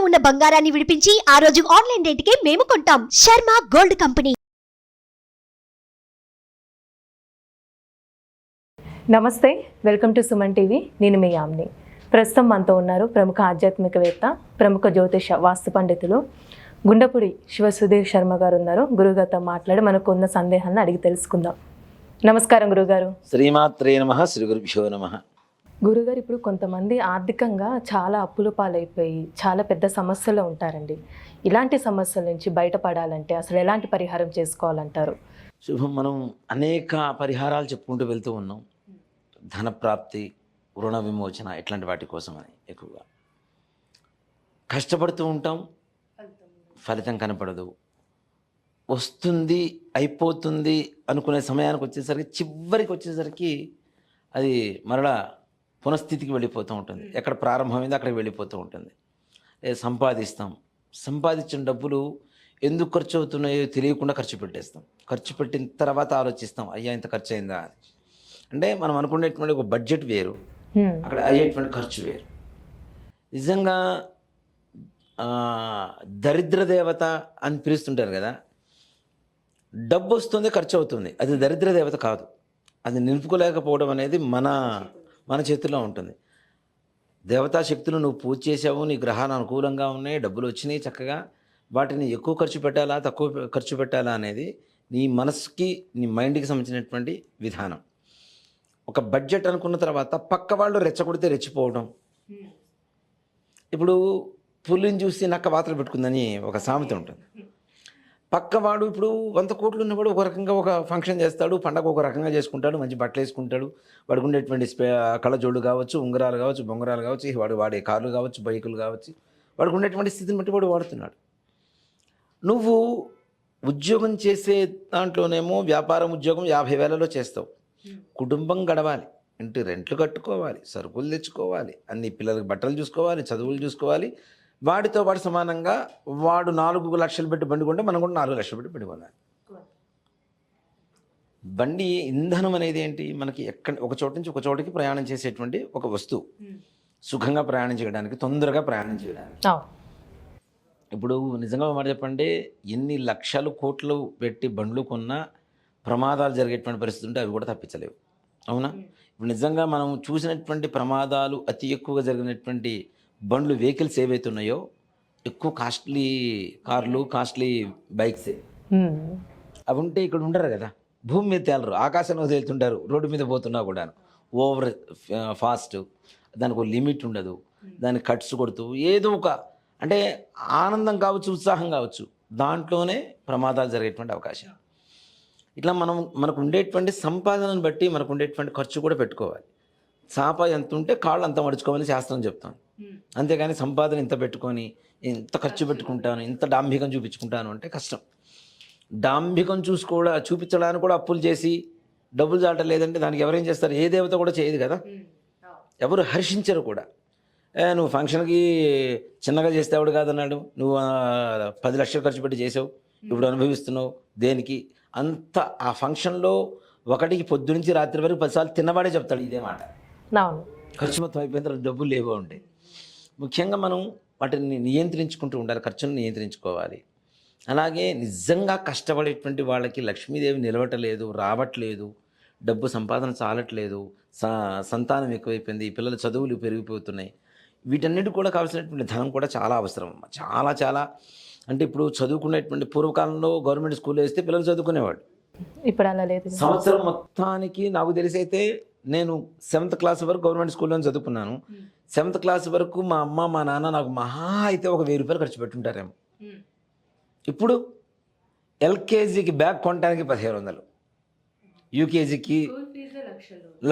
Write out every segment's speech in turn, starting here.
ఉన్న బంగారాన్ని విడిపించి ఆ రోజు ఆన్లైన్ రేటుకే మేము కొంటాం. Sharma gold company. నమస్తే, వెల్కమ్ టు సుమన్ టీవీ. నేను మీ యామ్ని. ప్రస్తుతం మనతో ఉన్నారు ప్రముఖ ఆధ్యాత్మికవేత్త, ప్రముఖ జ్యోతిష వాస్తు పండితులు గుండపుడి శివ సుధీర్ శర్మ గారు ఉన్నారు. గురుగారితో మాట్లాడి మనకు ఉన్న సందేహాలను అడిగి తెలుసుకుందాం. నమస్కారం గురుగారు. శ్రీమాత్రే నమః. శ్రీ గురుభ్యో నమః. గురుగారు, ఇప్పుడు కొంతమంది ఆర్థికంగా చాలా అప్పుల పాలైపోయి చాలా పెద్ద సమస్యలో ఉంటారండి. ఇలాంటి సమస్యల నుంచి బయటపడాలంటే అసలు ఎలాంటి పరిహారం చేసుకోవాలంటారు? శుభం. మనం అనేక పరిహారాలు చెప్పుకుంటూ వెళ్తూ ఉన్నాం. ధనప్రాప్తి, రుణ విమోచన, ఇట్లాంటి వాటి కోసమని ఎక్కువగా కష్టపడుతూ ఉంటాం. ఫలితం కనపడదు. వస్తుంది, అయిపోతుంది అనుకునే సమయానికి వచ్చేసరికి, చివరికి వచ్చేసరికి అది మరలా పునఃస్థితికి వెళ్ళిపోతూ ఉంటుంది. ఎక్కడ ప్రారంభమైందో అక్కడికి వెళ్ళిపోతూ ఉంటుంది. సంపాదిస్తాం. సంపాదించిన డబ్బులు ఎందుకు ఖర్చు అవుతున్నాయో తెలియకుండా ఖర్చు పెట్టేస్తాం. ఖర్చు పెట్టిన తర్వాత ఆలోచిస్తాం, అయ్యా ఇంత ఖర్చు అయిందా అని. అంటే మనం అనుకునేటువంటి ఒక బడ్జెట్ వేరు, అక్కడ అయ్యేటువంటి ఖర్చు వేరు. నిజంగా దరిద్ర దేవత అని పిలుస్తుంటారు కదా. డబ్బు వస్తుంది, ఖర్చు అవుతుంది, అది దరిద్ర దేవత కాదు. అది నిలుపుకోలేకపోవడం అనేది మన చేతుల్లో ఉంటుంది. దేవతా శక్తులు నువ్వు పూజ చేసావు, నీ గ్రహాలు అనుకూలంగా ఉన్నాయి, డబ్బులు వచ్చినాయి చక్కగా, వాటిని ఎక్కువ ఖర్చు పెట్టాలా తక్కువ ఖర్చు పెట్టాలా అనేది నీ మనసుకి, నీ మైండ్కి సంబంధించినటువంటి విధానం. ఒక బడ్జెట్ అనుకున్న తర్వాత పక్క వాళ్ళు రెచ్చగొడితే రెచ్చిపోవడం. ఇప్పుడు పులిని చూసి నక్క వాతలు పెట్టుకుందని ఒక సామెత ఉంటుంది. పక్కవాడు ఇప్పుడు 100 కోట్లు ఉన్నవాడు ఒక రకంగా ఒక ఫంక్షన్ చేస్తాడు, పండగ ఒక రకంగా చేసుకుంటాడు, మంచి బట్టలు వేసుకుంటాడు, వాడికి ఉండేటువంటి కళ్ళజోళ్ళు కావచ్చు, ఉంగరాలు కావచ్చు, బొంగరాలు కావచ్చు, వాడే కార్లు కావచ్చు, బైకులు కావచ్చు, వాడికి ఉండేటువంటి స్థితిని బట్టి వాడు వాడుతున్నాడు. నువ్వు ఉద్యోగం చేసే దాంట్లోనేమో వ్యాపారం ఉద్యోగం 50,000లో చేస్తావు. కుటుంబం గడవాలి, ఇంటి రెంట్లు కట్టుకోవాలి, సరుకులు తెచ్చుకోవాలి, అన్ని పిల్లలకి బట్టలు చూసుకోవాలి, చదువులు చూసుకోవాలి. వాడితో పాటు సమానంగా వాడు 4 లక్షలు పెట్టి బండి కొంటే మనం కూడా 4 లక్షలు పెట్టి బండి కొనాలి. బండి ఇంధనం అనేది ఏంటి? మనకి ఒక చోట నుంచి ఒక చోటకి ప్రయాణం చేసేటువంటి ఒక వస్తువు. సుఖంగా ప్రయాణం చేయడానికి, తొందరగా ప్రయాణం చేయడానికి. ఇప్పుడు నిజంగా మాట చెప్పండి, ఎన్ని లక్షలు కోట్లు పెట్టి బండ్లు కొన్నా ప్రమాదాలు జరిగేటువంటి పరిస్థితి ఉంటే అవి కూడా తప్పించలేవు. అవునా? ఇప్పుడు నిజంగా మనం చూసినటువంటి ప్రమాదాలు అతి ఎక్కువగా జరిగినటువంటి బండ్లు, వెహికల్స్ ఏవైతే ఉన్నాయో, ఎక్కువ కాస్ట్లీ కార్లు, కాస్ట్లీ బైక్సే. అవి ఉంటే ఇక్కడ ఉండరు కదా, భూమి మీద తేలరు, ఆకాశంలో తేలుతుంటారు. రోడ్డు మీద పోతున్నా కూడా ఓవర్ ఫాస్ట్, దానికి ఒక లిమిట్ ఉండదు, దానికి కట్స్ కొడుతూ ఏదో ఒక, అంటే ఆనందం కావచ్చు, ఉత్సాహం కావచ్చు, దాంట్లోనే ప్రమాదాలు జరిగేటువంటి అవకాశం. ఇట్లా మనకు ఉండేటువంటి సంపాదనను బట్టి మనకు ఉండేటువంటి ఖర్చు కూడా పెట్టుకోవాలి. చాప ఎంత ఉంటే కాళ్ళు అంత మడుచుకోవాలని శాస్త్రం చెప్తాను. అంతేగాని సంపాదన ఇంత పెట్టుకొని ఇంత ఖర్చు పెట్టుకుంటాను, ఇంత డాంభికం చూపించుకుంటాను అంటే కష్టం. డాంభికం చూపించడానికి కూడా అప్పులు చేసి డబ్బులు చాటలేదంటే దానికి ఎవరేం చేస్తారు? ఏ దేవత కూడా చేయదు కదా, ఎవరు హర్షించరు కూడా. నువ్వు ఫంక్షన్కి చిన్నగా చేసేవాడు కాదన్నాడు, నువ్వు 10 లక్షలు ఖర్చు పెట్టి చేసావు, ఇప్పుడు అనుభవిస్తున్నావు దేనికి? అంత ఆ ఫంక్షన్లో ఒకటికి పొద్దు నుంచి రాత్రి వరకు 10 సార్లు తిన్నవాడే చెప్తాడు ఇదే మాట. ఖర్చు మొత్తం అయిపోయిన తర్వాత డబ్బులు లేవో ఉంటాయి. ముఖ్యంగా మనం వాటిని నియంత్రించుకుంటూ ఉండాలి, ఖర్చును నియంత్రించుకోవాలి. అలాగే నిజంగా కష్టపడేటువంటి వాళ్ళకి లక్ష్మీదేవి నిలవటలేదు, రావట్లేదు, డబ్బు సంపాదన చాలట్లేదు, సంతానం ఎక్కువైపోయింది, పిల్లల చదువులు పెరిగిపోతున్నాయి, వీటన్నిటి కూడా కావాల్సినటువంటి ధనం కూడా చాలా అవసరం. చాలా చాలా అంటే ఇప్పుడు చదువుకునేటువంటి పూర్వకాలంలో గవర్నమెంట్ స్కూల్లో వేస్తే పిల్లలు చదువుకునేవాడు. ఇప్పుడు అలా లేదు. సంవత్సరం మొత్తానికి నాకు తెలిసైతే నేను 7th క్లాస్ వరకు గవర్నమెంట్ స్కూల్లో చదువుకున్నాను. 7th క్లాస్ వరకు మా అమ్మ మా నాన్న నాకు మహా అయితే ఒక 1000 రూపాయలు ఖర్చు పెట్టుంటారేమో. ఇప్పుడు ఎల్కేజీకి బ్యాగ్ కొనడానికి 1500, యూకేజీకి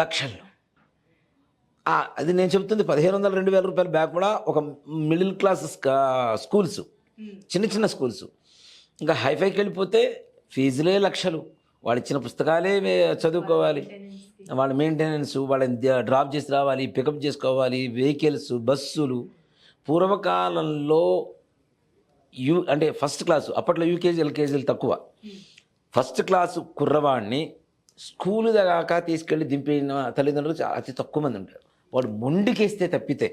లక్షల్లో. అది నేను చెప్తుంది 1500, 2000 రూపాయల బ్యాగ్ కూడా ఒక మిడిల్ క్లాస్ స్కూల్స్, చిన్న చిన్న స్కూల్స్. ఇంకా హైఫైకి వెళ్ళిపోతే ఫీజులే లక్షలు, వాళ్ళు ఇచ్చిన పుస్తకాలే చదువుకోవాలి, వాళ్ళ మెయింటెనెన్స్, వాళ్ళని డ్రాప్ చేసి రావాలి, పికప్ చేసుకోవాలి, వెహికల్స్, బస్సులు. పూర్వకాలంలో అంటే ఫస్ట్ క్లాసు, అప్పట్లో యూకేజీ ఎల్కేజీలు తక్కువ. ఫస్ట్ క్లాసు కుర్రవాడిని స్కూలు దాకా తీసుకెళ్ళి దింపిన తల్లిదండ్రులు అతి తక్కువ మంది ఉంటారు. వాడు మొండికేస్తే తప్పితే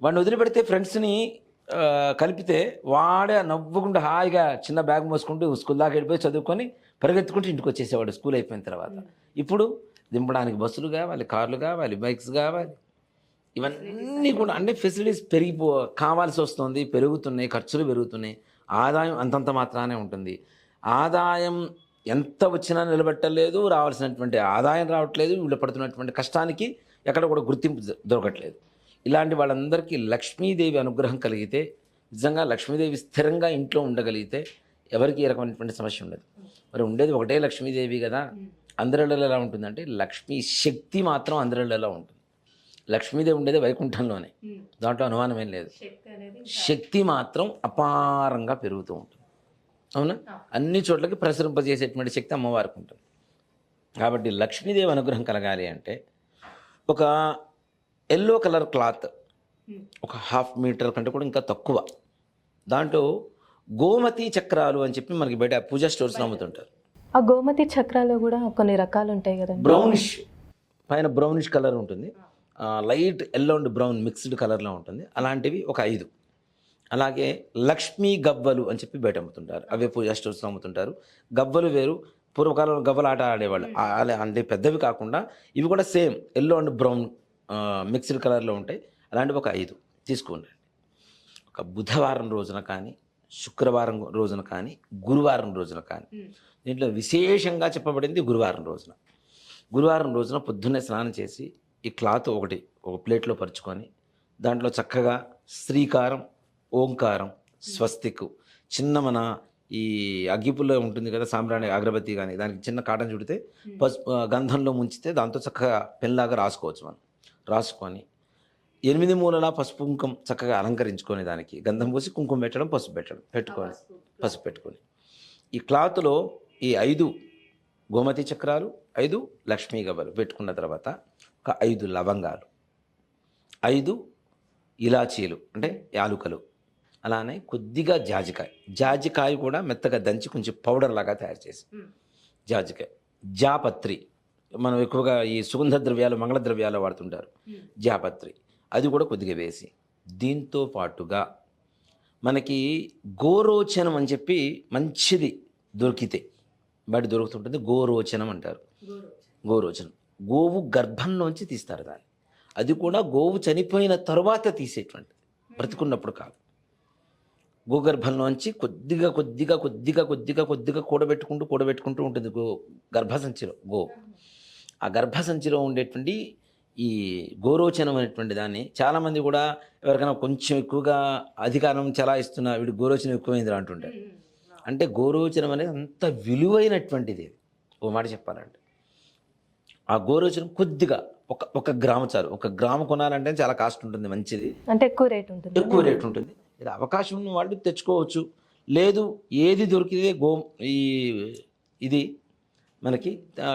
వాడిని వదిలిపెడితే ఫ్రెండ్స్ని కలిపితే వాడే నవ్వుకుంటూ హాయిగా చిన్న బ్యాగ్ మోసుకుంటూ స్కూల్ దాకా వెళ్ళిపోయి చదువుకొని పరిగెత్తుకుంటూ ఇంటికి వచ్చేసేవాడు స్కూల్ అయిపోయిన తర్వాత. ఇప్పుడు దింపడానికి బస్సులు కావాలి, కార్లు కావాలి, బైక్స్ కావాలి, ఇవన్నీ కూడా అంటే ఫెసిలిటీస్ కావాల్సి వస్తుంది, పెరుగుతున్నాయి, ఖర్చులు పెరుగుతున్నాయి, ఆదాయం అంతంత మాత్రానే ఉంటుంది. ఆదాయం ఎంత వచ్చినా నిలబెట్టలేదు, రావాల్సినటువంటి ఆదాయం రావట్లేదు, వీళ్ళు పడుతున్నటువంటి కష్టానికి ఎక్కడ కూడా గుర్తింపు దొరకట్లేదు. ఇలాంటి వాళ్ళందరికీ లక్ష్మీదేవి అనుగ్రహం కలిగితే, నిజంగా లక్ష్మీదేవి స్థిరంగా ఇంట్లో ఉండగలిగితే ఎవరికి ఏ రకమైనటువంటి సమస్య ఉండదు. మరి ఉండేది ఒకటే లక్ష్మీదేవి కదా, అందరిలో ఎలా ఉంటుందంటే లక్ష్మీ శక్తి మాత్రం అందరిలో ఎలా ఉంటుంది. లక్ష్మీదేవి ఉండేది వైకుంఠంలోనే, దాంట్లో అనుమానం ఏం లేదు. శక్తి మాత్రం అపారంగా పెరుగుతూ ఉంటుంది. అవునా, అన్ని చోట్లకి ప్రసరింపజేసేటువంటి శక్తి అమ్మవారికి ఉంటుంది. కాబట్టి లక్ష్మీదేవి అనుగ్రహం కలగాలి అంటే ఒక ఎల్లో కలర్ క్లాత్, ఒక 1/2 మీటర్ కంటే కూడా ఇంకా తక్కువ, దాంట్లో గోమతి చక్రాలు అని చెప్పి మనకి బయట పూజా స్టోర్స్లో అమ్ముతుంటారు. ఆ గోమతి చక్రాలు కూడా కొన్ని రకాలు ఉంటాయి కదండి. బ్రౌనిష్ పైన బ్రౌనిష్ కలర్ ఉంటుంది, light yellow and brown mixed కలర్లో ఉంటుంది. అలాంటివి ఒక 5. అలాగే లక్ష్మీ గవ్వలు అని చెప్పి బయట అమ్ముతుంటారు, అవే పూజా స్టోర్స్లో అమ్ముతుంటారు. గవ్వలు వేరు, పూర్వకాలంలో గవ్వల ఆట ఆడేవాళ్ళు, అంటే పెద్దవి కాకుండా ఇవి కూడా same yellow and brown mixed కలర్లో ఉంటాయి. అలాంటివి ఒక 5 తీసుకోండి. ఒక బుధవారం రోజున కానీ, శుక్రవారం రోజున కానీ, గురువారం రోజున కానీ, దీంట్లో విశేషంగా చెప్పబడింది గురువారం రోజున. గురువారం రోజున పొద్దున్నే స్నానం చేసి ఈ క్లాత్ ఒక ప్లేట్లో పరుచుకొని దాంట్లో చక్కగా శ్రీకారం, ఓంకారం, స్వస్తిక్, చిన్న మన ఈ అగ్గిపుల్లో ఉంటుంది కదా సాంబ్రాణి అగరబత్తి, కానీ దానికి చిన్న కాటన్ చుడితే గంధంలో ముంచితే దాంతో చక్కగా పెన్లాగా రాసుకోవచ్చు. మనం రాసుకొని 8 మూలలా పసుపు కుంకుమ చక్కగా అలంకరించుకొని, దానికి గంధం పూసి కుంకుమ పెట్టడం, పసుపు పెట్టుకొని ఈ క్లాత్లో ఈ 5 గోమతి చక్రాలు, 5 లక్ష్మీ గవ్వలు పెట్టుకున్న తర్వాత ఒక 5 లవంగాలు, 5 ఇలాచీలు అంటే యాలుకలు, అలానే కొద్దిగా జాజికాయ కూడా మెత్తగా దంచి కొంచెం పౌడర్ లాగా తయారు చేసి, జాజికాయ, జాపత్రి, మనం ఎక్కువగా ఈ సుగంధ ద్రవ్యాలు, మంగళ ద్రవ్యాలు వాడుతుంటారు, జాపత్రి, అది కూడా కొద్దిగా వేసి, దీంతో పాటుగా మనకి గోరోచనం అని చెప్పి మంచిది దొరికితే బయట దొరుకుతుంటుంది, గోరోచనం అంటారు. గోరోచనం గోవు గర్భంలోంచి తీస్తారు దాన్ని, అది కూడా గోవు చనిపోయిన తరువాత తీసేటువంటి, బ్రతికున్నప్పుడు కాదు. గోగర్భంలోంచి కొద్దిగా కూడబెట్టుకుంటూ ఉంటుంది గర్భసంచిలో ఆ గర్భసంచిలో ఉండేటువంటి ఈ గోరోచనం అనేటువంటి దాన్ని చాలామంది కూడా ఎవరికైనా కొంచెం ఎక్కువగా అధికారం చలాయిస్తున్న వీడు గోరోచనం ఎక్కువైంది అంటుంటారు. అంటే గోరోచనం అనేది అంత విలువైనటువంటిది. ఓ మాట చెప్పాలంటే ఆ గోరోచనం కొద్దిగా ఒక గ్రాము చాలు. 1 గ్రాము కొనాలంటే చాలా కాస్ట్ ఉంటుంది, మంచిది అంటే ఎక్కువ రేట్ ఉంటుంది. ఇది అవకాశం ఉన్న వాళ్ళు తెచ్చుకోవచ్చు, లేదు ఏది దొరికితే ఇది మనకి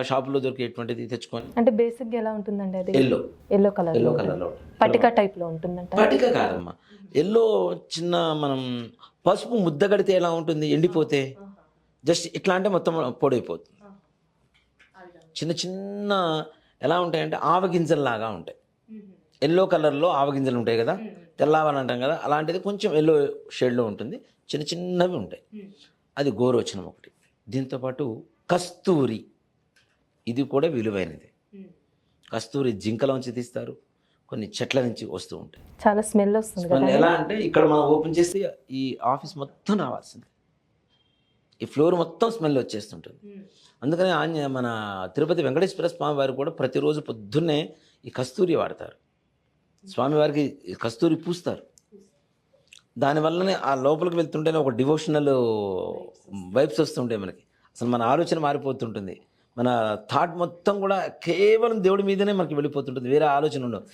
షాపులో దొరికేటువంటిది తెచ్చుకొని. అంటే బేసిక్గా ఎలా ఉంటుందండి అది? ఎల్లో కలర్లో పటిక టైప్లో ఉంటుందంట. పటిక కాదమ్మా, ఎల్లో చిన్న మనం పసుపు ముద్ద కడితే ఎలా ఉంటుంది, ఎండిపోతే జస్ట్ ఇట్లా అంటే మొత్తం పొడైపోతుంది. చిన్న ఎలా ఉంటాయంటే ఆవగింజల్లాగా ఉంటాయి. ఎల్లో కలర్లో ఆవగింజలు ఉంటాయి కదా, తెల్లవని అంటాం కదా, అలాంటిది కొంచెం ఎల్లో షేడ్లో ఉంటుంది, చిన్నవి ఉంటాయి. అది గోరోచనం ఒకటి. దీంతోపాటు కస్తూరి, ఇది కూడా విలువైనది. కస్తూరి జింకలోంచి తీస్తారు, కొన్ని చెట్ల నుంచి వస్తూ ఉంటాయి. చాలా స్మెల్ వస్తుంది. ఎలా అంటే ఇక్కడ మనం ఓపెన్ చేస్తే ఈ ఆఫీస్ మొత్తం రావాల్సింది, ఈ ఫ్లోర్ మొత్తం స్మెల్ వచ్చేస్తుంటుంది. అందుకని మన తిరుపతి వెంకటేశ్వర స్వామి వారు కూడా ప్రతిరోజు పొద్దున్నే ఈ కస్తూరి వాడతారు. స్వామివారికి కస్తూరి పూస్తారు. దానివల్లనే ఆ లోపలికి వెళ్తుంటేనే ఒక డివోషనల్ వైబ్స్ వస్తుంటాయి మనకి. అసలు మన ఆలోచన మారిపోతుంటుంది, మన థాట్ మొత్తం కూడా కేవలం దేవుడి మీదనే మనకి వెళ్ళిపోతుంటుంది, వేరే ఆలోచన ఉండవు.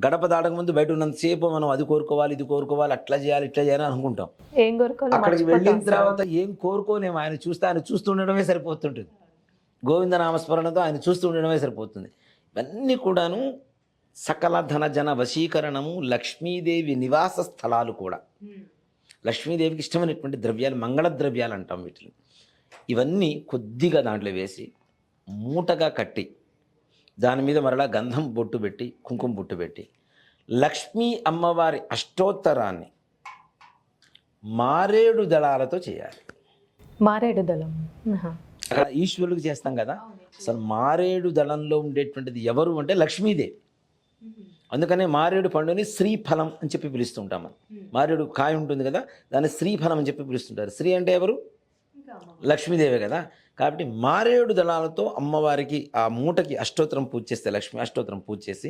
గడప దాటక ముందు బయట ఉన్నంతసేపు మనం అది కోరుకోవాలి, ఇది కోరుకోవాలి, అట్లా చేయాలి, ఇట్లా చేయాలి అనుకుంటాం. అక్కడికి వెళ్ళిన తర్వాత ఏం కోరుకోలేము, ఆయన చూస్తుండడమే సరిపోతుంటుంది. గోవింద నామస్మరణతో ఆయన చూస్తూ ఉండడమే సరిపోతుంది. ఇవన్నీ కూడాను సకల ధన జన వశీకరణము, లక్ష్మీదేవి నివాస స్థలాలు కూడా. లక్ష్మీదేవికి ఇష్టమైనటువంటి ద్రవ్యాలు, మంగళ ద్రవ్యాలు అంటాం వీటిని. ఇవన్నీ కొద్దిగా దాంట్లో వేసి మూటగా కట్టి దాని మీద మరలా గంధం బొట్టు పెట్టి, కుంకుమ బొట్టు పెట్టి, లక్ష్మీ అమ్మవారి అష్టోత్తరాన్ని మారేడు దళాలతో చేయాలి. మారేడు దళం. అక్కడ ఈశ్వరులకు చేస్తాం కదా, అసలు మారేడు దళంలో ఉండేటువంటిది ఎవరు అంటే లక్ష్మీదేవి. అందుకనే మారేడు పండుని శ్రీఫలం అని చెప్పి పిలుస్తుంటాం మనం. మారేడు కాయ ఉంటుంది కదా, దాన్ని శ్రీఫలం అని చెప్పి పిలుస్తుంటారు. శ్రీ అంటే ఎవరు? లక్ష్మీదేవి కదా. కాబట్టి మారేడు దళాలతో అమ్మవారికి ఆ మూటకి అష్టోత్తరం పూజ చేస్తే, లక్ష్మీ అష్టోత్తరం పూజ చేసి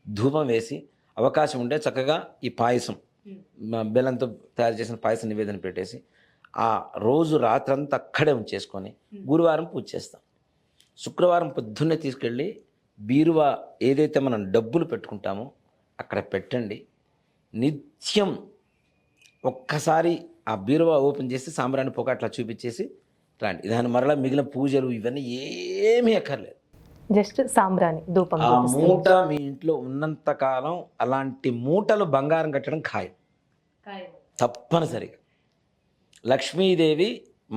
ధూపం వేసి, అవకాశం ఉంటే చక్కగా ఈ పాయసం, బెల్లంతో తయారు చేసిన పాయసం నివేదన పెట్టేసి ఆ రోజు రాత్రంతా అక్కడే ఉంచేసుకొని గురువారం పూజ చేస్తాం. శుక్రవారం పొద్దున్నే తీసుకెళ్ళి బీరువా ఏదైతే మనం డబ్బులు పెట్టుకుంటామో అక్కడ పెట్టండి. నిత్యం ఒక్కసారి ఆ బీరువా ఓపెన్ చేసి సాంబ్రాణి పొగ అట్లా చూపించేసి రండి. దాని మరలా మిగిలిన పూజలు ఇవన్నీ ఏమీ అక్కర్లేదు. జస్ట్ సాంబ్రాణి ధూపం. ఆ మూట మీ ఇంట్లో ఉన్నంత కాలం అలాంటి మూటలు బంగారం కట్టడం ఖాయం, తప్పనిసరిగా. లక్ష్మీదేవి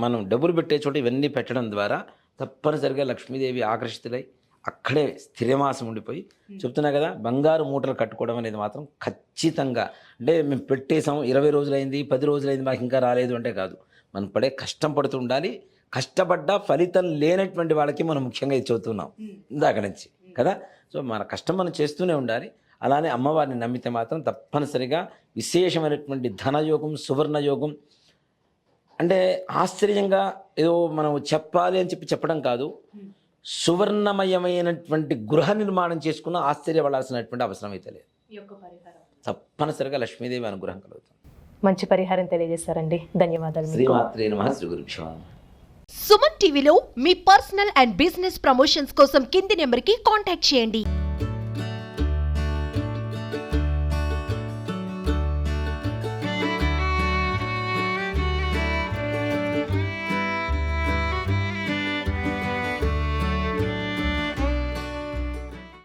మనం డబ్బులు పెట్టే చోట ఇవన్నీ పెట్టడం ద్వారా తప్పనిసరిగా లక్ష్మీదేవి ఆకర్షితులై అక్కడే స్థిరమాసం ఉండిపోయి, చెప్తున్నా కదా, బంగారు మూటలు కట్టుకోవడం అనేది మాత్రం ఖచ్చితంగా. అంటే మేము పెట్టేసాం 20 రోజులైంది 10 రోజులైంది మాకు ఇంకా రాలేదు అంటే కాదు, మనం పడే కష్టం పడుతూ ఉండాలి. కష్టపడ్డ ఫలితం లేనటువంటి వాళ్ళకి మనం ముఖ్యంగా ఇది చెబుతున్నాం ఇందాక నుంచి కదా. సో మన కష్టం మనం చేస్తూనే ఉండాలి. అలానే అమ్మవారిని నమ్మితే మాత్రం తప్పనిసరిగా విశేషమైనటువంటి ధనయోగం, సువర్ణయోగం. అంటే ఆశ్చర్యంగా ఏదో మనం చెప్పాలి అని చెప్పి చెప్పడం కాదు, సువర్ణమయమైనటువంటి గృహ నిర్మాణం చేసుకున్న ఆశ్చర్యపడాల్సినటువంటి అవసరం అయితే లేదు. తప్పనిసరిగా లక్ష్మీదేవి అనుగ్రహం కలుగుతుంది. మంచి పరిహారం తెలియజేస్తారండి. ధన్యవాదాలు. శ్రీమాత్రే నమః. శ్రీ గురుభ్యో నమః. సుమన్ టీవీలో మీ పర్సనల్ అండ్ బిజినెస్ ప్రమోషన్స్ కోసం కింది నెంబర్కి కాంటాక్ట్ చేయండి.